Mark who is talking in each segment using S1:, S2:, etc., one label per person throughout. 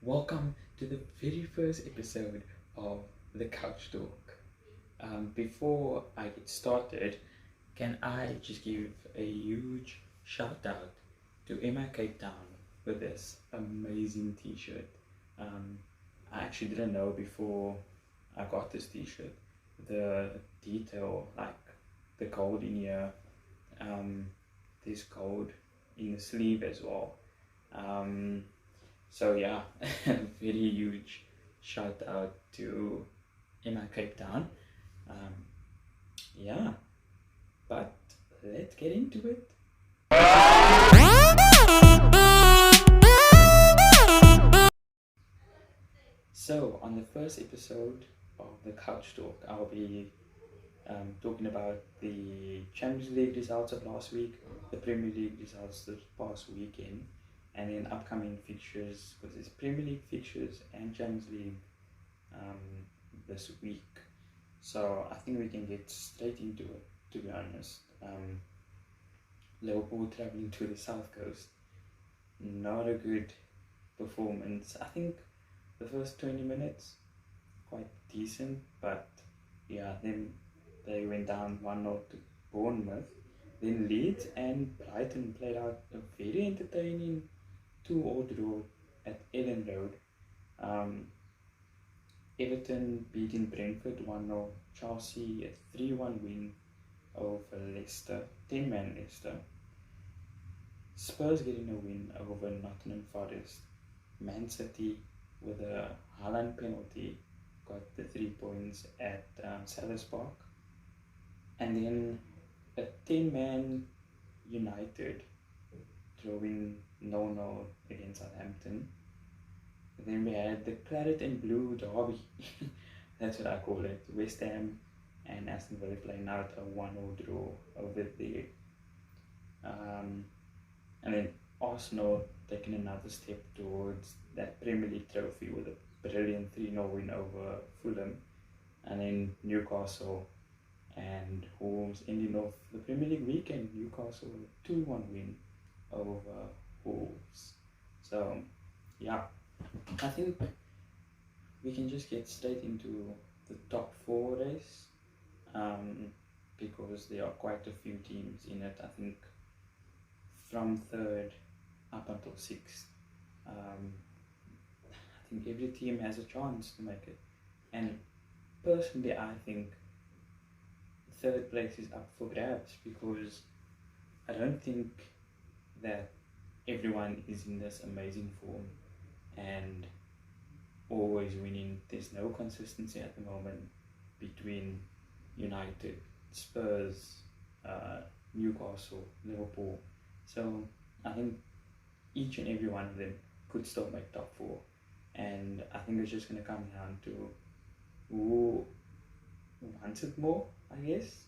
S1: Welcome to the very first episode of the Couch Talk. Before I get started, can I just give a huge shout out to Emma Cape Town with this amazing t-shirt. I actually didn't know before I got this t-shirt the detail, like the gold in here, there's gold in the sleeve as well. So yeah, very huge shout out to Emma Cape Town. Yeah, but let's get into it. So on the first episode of the Couch Talk, I'll be talking about the Champions League results of last week, the Premier League results this past weekend, and then upcoming fixtures, because there's Premier League fixtures and Champions League this week. So I think we can get straight into it, to be honest. Liverpool traveling to the South Coast, not a good performance. I think the first 20 minutes, quite decent, but yeah, then they went down 1-0 to Bournemouth. Then Leeds and Brighton played out a very entertaining 2-2 draw at Ellen Road. Everton beating Brentford 1-0. Chelsea a 3-1 win over Leicester, 10-man Leicester. Spurs getting a win over Nottingham Forest. Man City with a Haaland penalty got the 3 points at Selhurst Park. And then a 10-man United drawing 0-0 against Southampton. Then we had the claret and blue derby. That's what I call it. West Ham and Aston Villa playing out a 1-0 draw over there. And then Arsenal taking another step towards that Premier League trophy with a brilliant 3-0 win over Fulham. And then Newcastle and Wolves ending off the Premier League weekend. Newcastle 2-1 win over Wolves. So yeah, I think we can just get straight into the top 4 race, because there are quite a few teams in it. I think from 3rd up until 6th, I think every team has a chance to make it. And personally, I think 3rd place is up for grabs, because I don't think that everyone is in this amazing form and always winning. There's no consistency at the moment between United, Spurs, Newcastle, Liverpool. So I think each and every one of them could still make top 4, and I think it's just going to come down to who wants it more, I guess,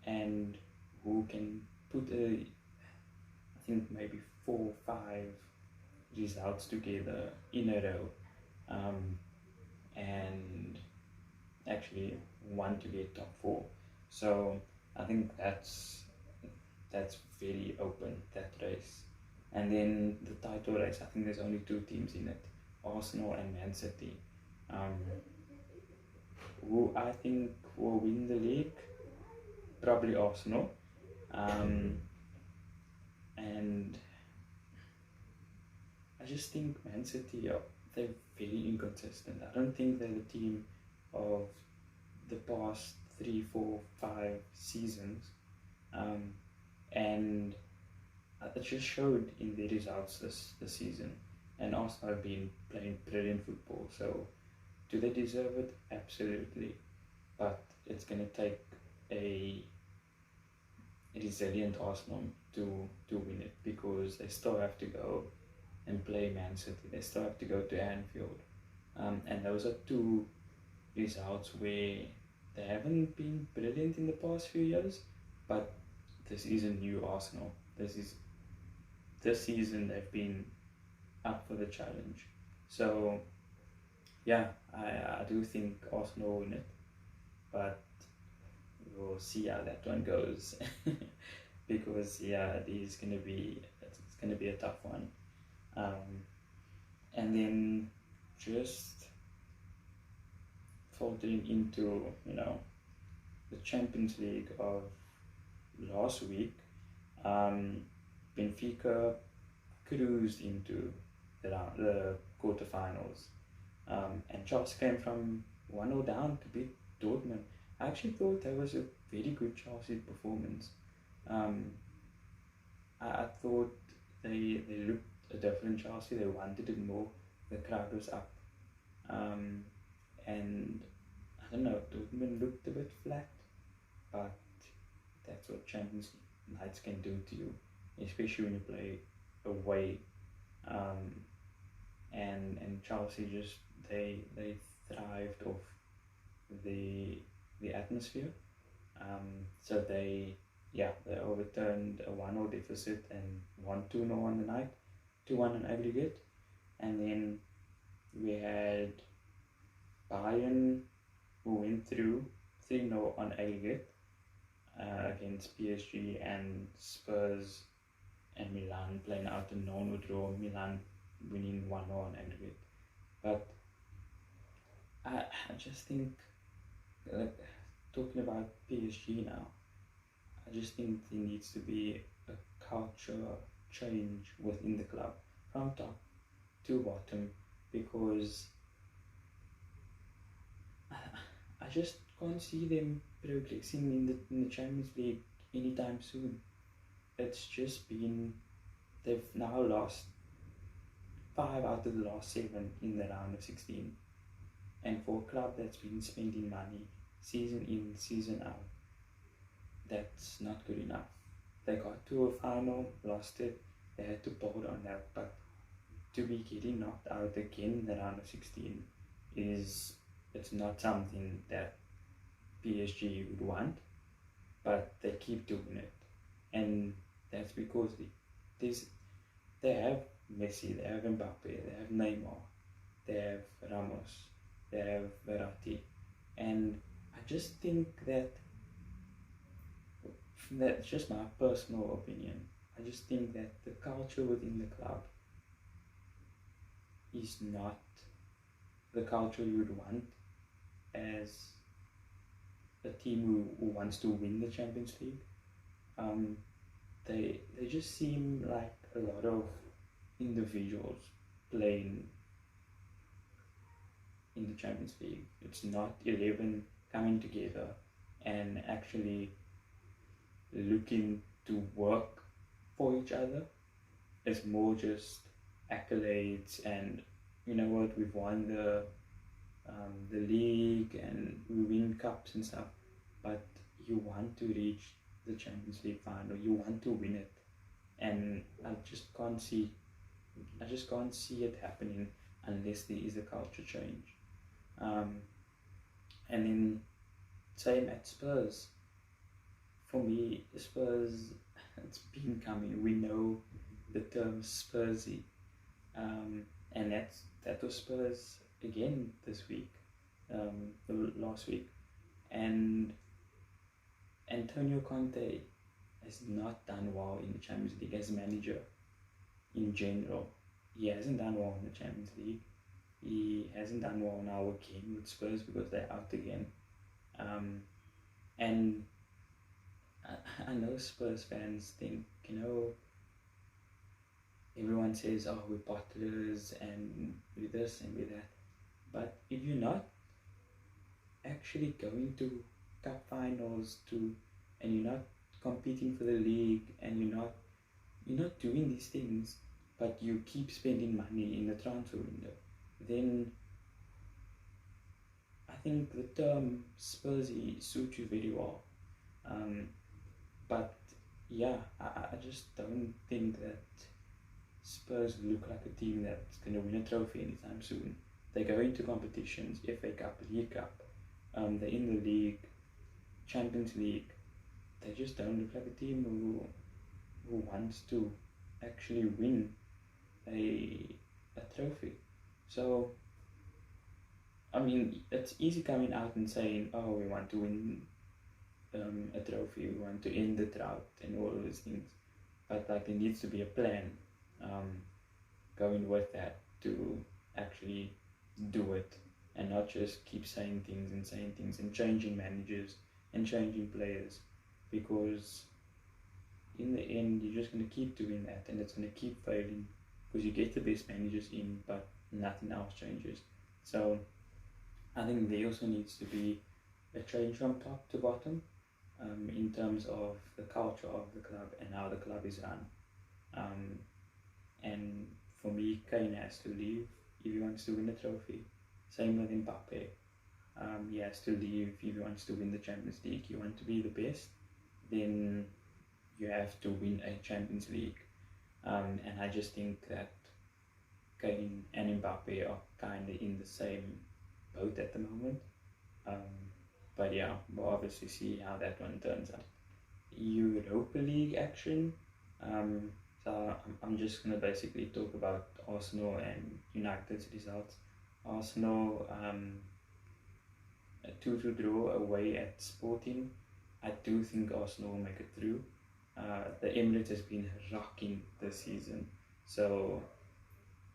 S1: and who can put I think maybe 4 or 5 results together in a row, and actually want to get top 4. So I think that's very open, that race. And then the title race, I think there's only 2 teams in it, Arsenal and Man City. Who I think will win the league? Probably Arsenal. And I just think Man City, they're very inconsistent. I don't think they're the team of the past 3, 4, 5 seasons. And it just showed in the results this season. And Arsenal have been playing brilliant football. So do they deserve it? Absolutely. But it's going to take a resilient Arsenal to win it, because they still have to go and play Man City. They still have to go to Anfield. And those are 2 results where they haven't been brilliant in the past few years, but this is a new Arsenal. This season they've been up for the challenge. So yeah, I do think Arsenal will win it, but we'll see how that one goes. Because yeah, it's gonna be a tough one. And then just faltering into, the Champions League of last week. Benfica cruised into the quarterfinals, and Chelsea came from 1-0 down to beat Dortmund. I actually thought that was a very good Chelsea performance. I thought they looked a different Chelsea. They wanted it more. The crowd was up, and I don't know. Dortmund looked a bit flat, but that's what Champions nights can do to you, especially when you play away. And Chelsea just they thrived off the atmosphere. So they overturned a 1-0 deficit and won 2-0 on the night, 2-1 on aggregate, and then we had Bayern who went through 3-0 on aggregate against PSG and Spurs and Milan playing out a no draw. Milan winning 1-0 on aggregate, but I just think, like, talking about PSG now, I just think there needs to be a culture change within the club from top to bottom, because I just can't see them progressing in the Champions League anytime soon. It's just been, they've now lost 5 out of the last 7 in the round of 16, and for a club that's been spending money season in, season out, that's not good enough. They got to a final, lost it, they had to build on that, but to be getting knocked out again in the round of 16 it's not something that PSG would want, but they keep doing it, and that's because they have Messi, they have Mbappe, they have Neymar, they have Ramos, they have Verratti, and I just think that's just my personal opinion. I just think that the culture within the club is not the culture you would want as a team who wants to win the Champions League. They just seem like a lot of individuals playing in the Champions League. It's not 11 coming together and actually looking to work for each other. It's more just accolades and, you know what, we've won the league and we win cups and stuff, but you want to reach the Champions League final, you want to win it, and I just can't see it happening unless there is a culture change. And then same at Spurs. For me, Spurs, it's been coming. We know the term Spursy, and that was Spurs again this week, last week, and Antonio Conte has not done well in the Champions League as manager in general. He hasn't done well in the Champions League. He hasn't done well now again with Spurs because they're out again. And I know Spurs fans think, everyone says, oh, we're bottlers and we're this and we're that. But if you're not actually going to cup finals and you're not competing for the league and you're not doing these things, but you keep spending money in the transfer window, then I think the term Spursy suits you very well. But yeah, I just don't think that Spurs look like a team that's going to win a trophy anytime soon. They go into competitions, FA Cup, League Cup, they're in the league, Champions League. They just don't look like a team who wants to actually win a trophy. So, I mean, it's easy coming out and saying, oh, we want to win a trophy, we want to end the drought and all of those things. But like, there needs to be a plan going with that to actually do it, and not just keep saying things and changing managers and changing players, because in the end you're just going to keep doing that and it's going to keep failing because you get the best managers in but nothing else changes. So I think there also needs to be a change from top to bottom, in terms of the culture of the club and how the club is run. Um, and for me, Kane has to leave if he wants to win a trophy. Same with Mbappe. He has to leave if he wants to win the Champions League. You want to be the best, then you have to win a Champions League. And I just think that Kane and Mbappe are kind of in the same boat at the moment. But yeah, we'll obviously see how that one turns out. Europa League action. So I'm just going to basically talk about Arsenal and United's results. Arsenal, a 2-2 draw away at Sporting. I do think Arsenal will make it through. The Emirates has been rocking this season, so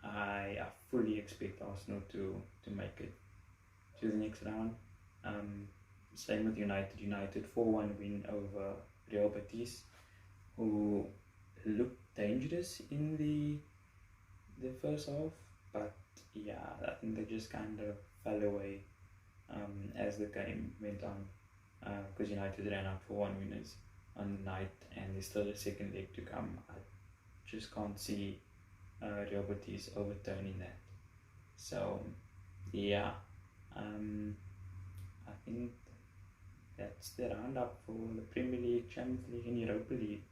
S1: I fully expect Arsenal to make it to the next round. Same with United. United 4-1 win over Real Betis, who looked dangerous in the first half, but yeah, I think they just kind of fell away as the game went on, because United ran out for 1 winners on the night and there's still a second leg to come. I just can't see Real Betis overturning that. So yeah, I think that's the roundup for the Premier League, Champions League and Europa League.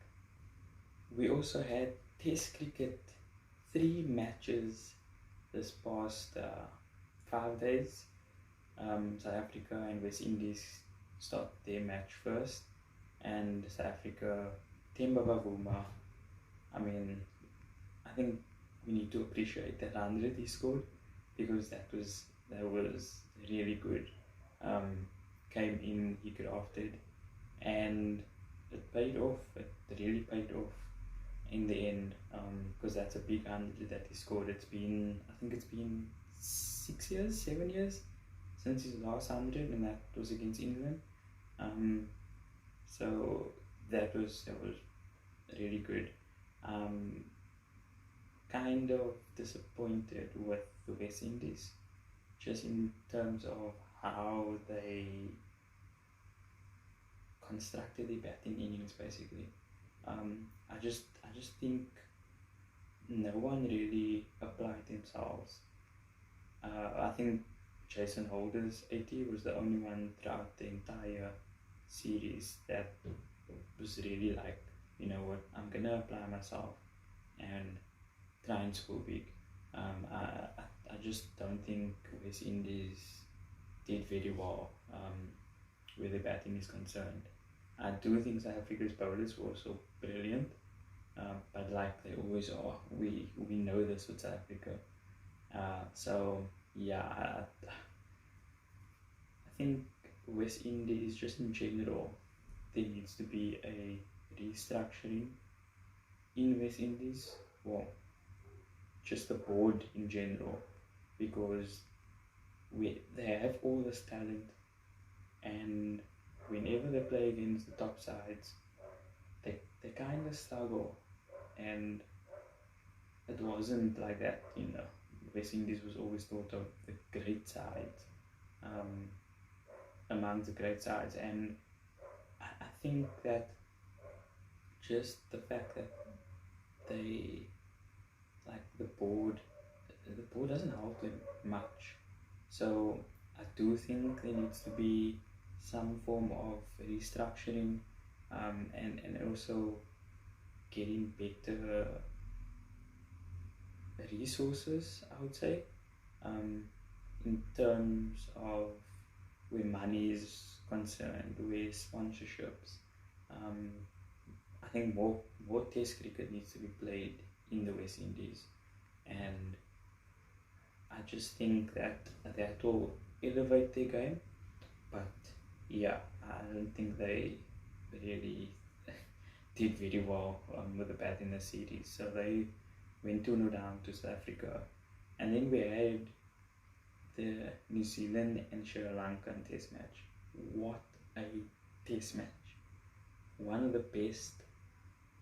S1: We also had Test cricket, 3 matches this past 5 days. South Africa and West Indies start their match first, and South Africa, Themba Bavuma, I mean, I think we need to appreciate that 100 he scored, because that was really good. Came in, he crafted, and it paid off. It really paid off in the end, because that's a big 100 that he scored. I think it's been 6 years, 7 years since his last 100, and that was against England. So that was really good. Kind of disappointed with the West Indies, just in terms of how they constructed the batting innings. Basically, I just think no one really applied themselves. I think Jason Holder's 80 was the only one throughout the entire series that was really like, you know what, I'm gonna apply myself and try and score big. I just don't think West Indies did very well where the batting is concerned. I do think South Africa's bowlers were also brilliant, but like they always are, we know this with South Africa. So yeah, I think West Indies, just in general, there needs to be a restructuring in West Indies, well, just the board in general, because they have all this talent, and whenever they play against the top sides, they kind of struggle, and it wasn't like that, you know. West Indies was always thought of the great sides, among the great sides, and I think that just the fact that they, like the board doesn't help them much. So I do think there needs to be some form of restructuring, and also getting better resources, I would say, in terms of where money is concerned, where sponsorships. I think more Test cricket needs to be played in the West Indies, and I just think that will elevate their game. But yeah, I don't think they really did very well with the bat in the series. So they went 2-0 down to South Africa, and then we had the New Zealand and Sri Lankan test match. What a test match. One of the best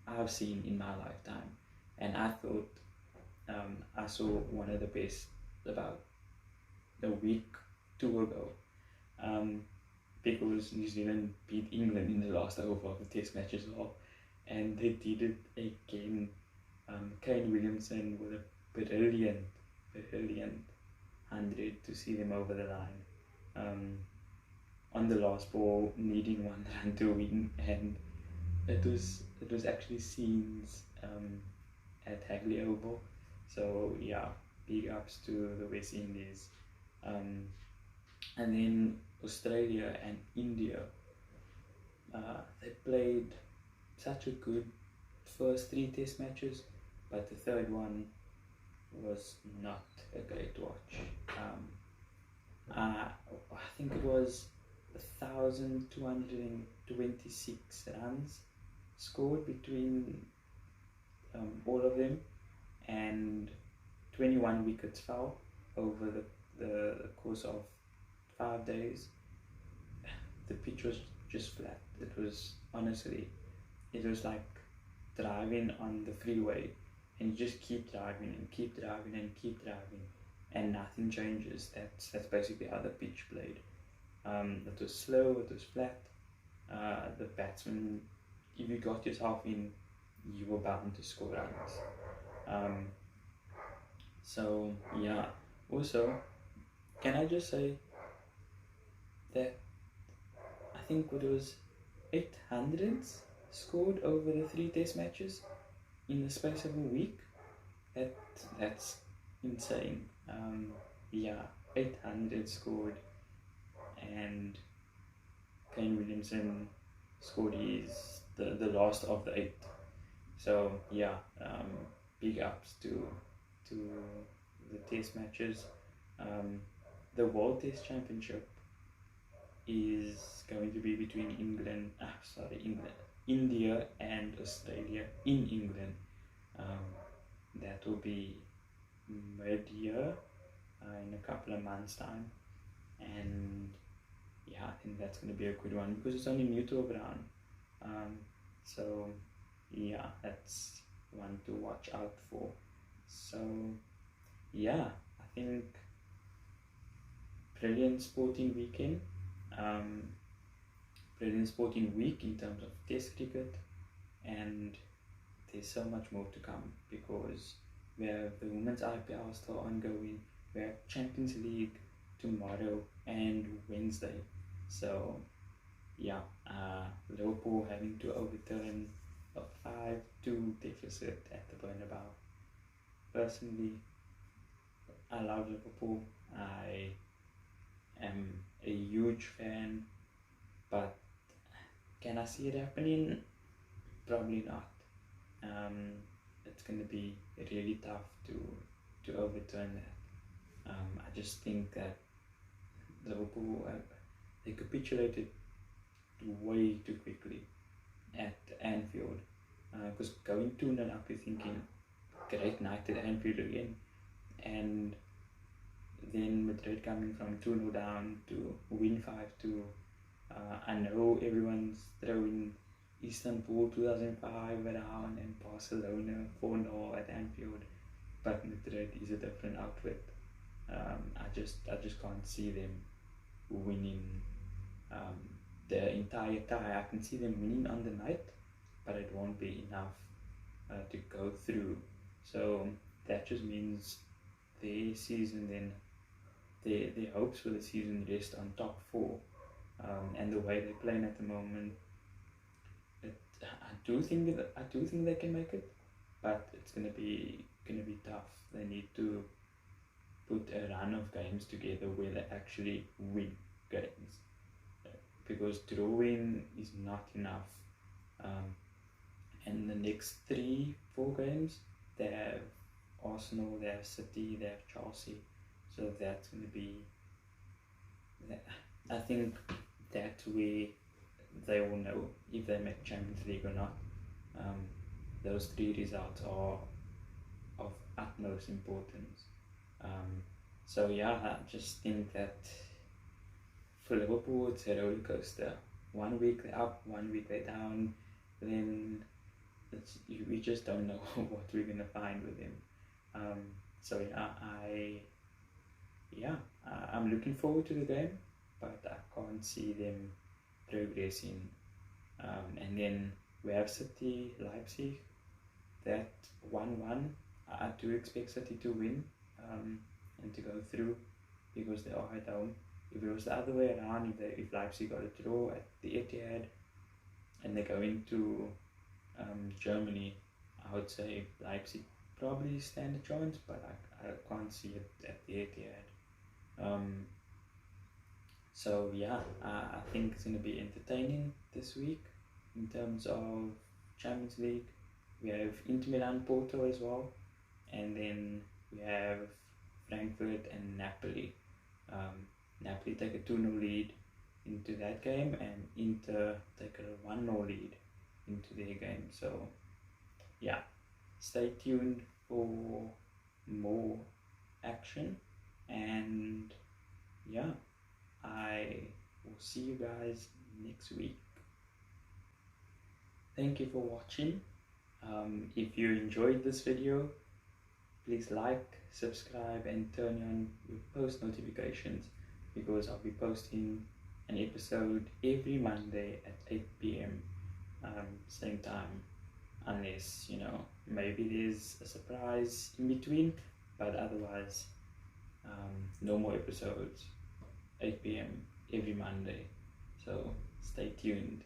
S1: I've seen in my lifetime. And I thought I saw one of the best about a week, 2 ago. Because New Zealand beat England in the last over of the test match as well. And they did it again. Kane Williamson with a brilliant 100 to see them over the line. On the last ball, needing 1 run to win, and it was actually scenes at Hagley Oval. So yeah, big ups to the West Indies. And then Australia and India, they played such a good first 3 test matches, but the third one was not a great watch. I think it was 1,226 runs scored between all of them, and 21 wickets fell over the course of 5 days. The pitch was just flat. It was honestly, it was like driving on the freeway, and you just keep driving and keep driving and keep driving, and nothing changes. That's basically how the pitch played. It was slow, it was flat. The batsman, if you got yourself in, you were bound to score runs. So yeah. Also, can I just say that I think what it was 800s scored over the 3 test matches in the space of a week. That's insane. Yeah, 800 scored, and Kane Williamson scored the last of the 8. So yeah, big ups to the test matches. The World Test Championship is going to be between India and Australia in England. That will be mid-year, in a couple of months' time, and yeah, I think that's going to be a good one because it's only neutral ground. So yeah, that's one to watch out for. So yeah, I think brilliant sporting weekend. Brilliant sporting week in terms of test cricket, and there's so much more to come because we have the women's IPL still ongoing, we have Champions League tomorrow and Wednesday. So yeah, Liverpool having to overturn a 5-2 deficit at the Bernabeu. Personally, I love Liverpool. I am a huge fan, but can I see it happening? Probably not. It's going to be really tough to overturn that. I just think that Liverpool, they capitulated way too quickly at Anfield, because going 2-0 up, you're thinking, great night at Anfield again, and then Madrid coming from 2-0 down to win 5-2. I know everyone's throwing Istanbul 2005 around and Barcelona 4-0 at Anfield, but Madrid is a different outfit. I just can't see them winning the entire tie. I can see them winning on the night, but it won't be enough to go through. So that just means their season, then their hopes for the season rest on top 4, and the way they're playing at the moment. I do think they can make it, but it's gonna be tough. They need to put a run of games together where they actually win games, because drawing is not enough. And the next 3-4 games, they have Arsenal, they have City, they have Chelsea, so that's going to be, I think that's where they will know if they make Champions League or not. Those 3 results are of utmost importance. So yeah, I just think that for Liverpool it's a roller coaster. 1 week they're up, 1 week they're down, then we just don't know what we're gonna find with him. So I'm looking forward to the game, but I can't see them progressing. And then we have City, Leipzig, that 1-1. I do expect City to win and to go through because they are at home. If it was the other way around, if Leipzig got a draw at the Etihad and they go into Germany, I would say Leipzig probably stand a chance, but I can't see it at the Etihad. So yeah, I think it's going to be entertaining this week in terms of Champions League. We have Inter Milan, Porto as well, and then we have Frankfurt and Napoli. Napoli take a 2-0 lead into that game, and Inter take a 1-0 lead into their game. So yeah, stay tuned for more action, and yeah, I will see you guys next week. Thank you for watching. If you enjoyed this video, please like, subscribe and turn on your post notifications, because I'll be posting an episode every Monday at 8 p.m. Same time, unless maybe there's a surprise in between, but otherwise no more episodes, 8 p.m. every Monday, so stay tuned.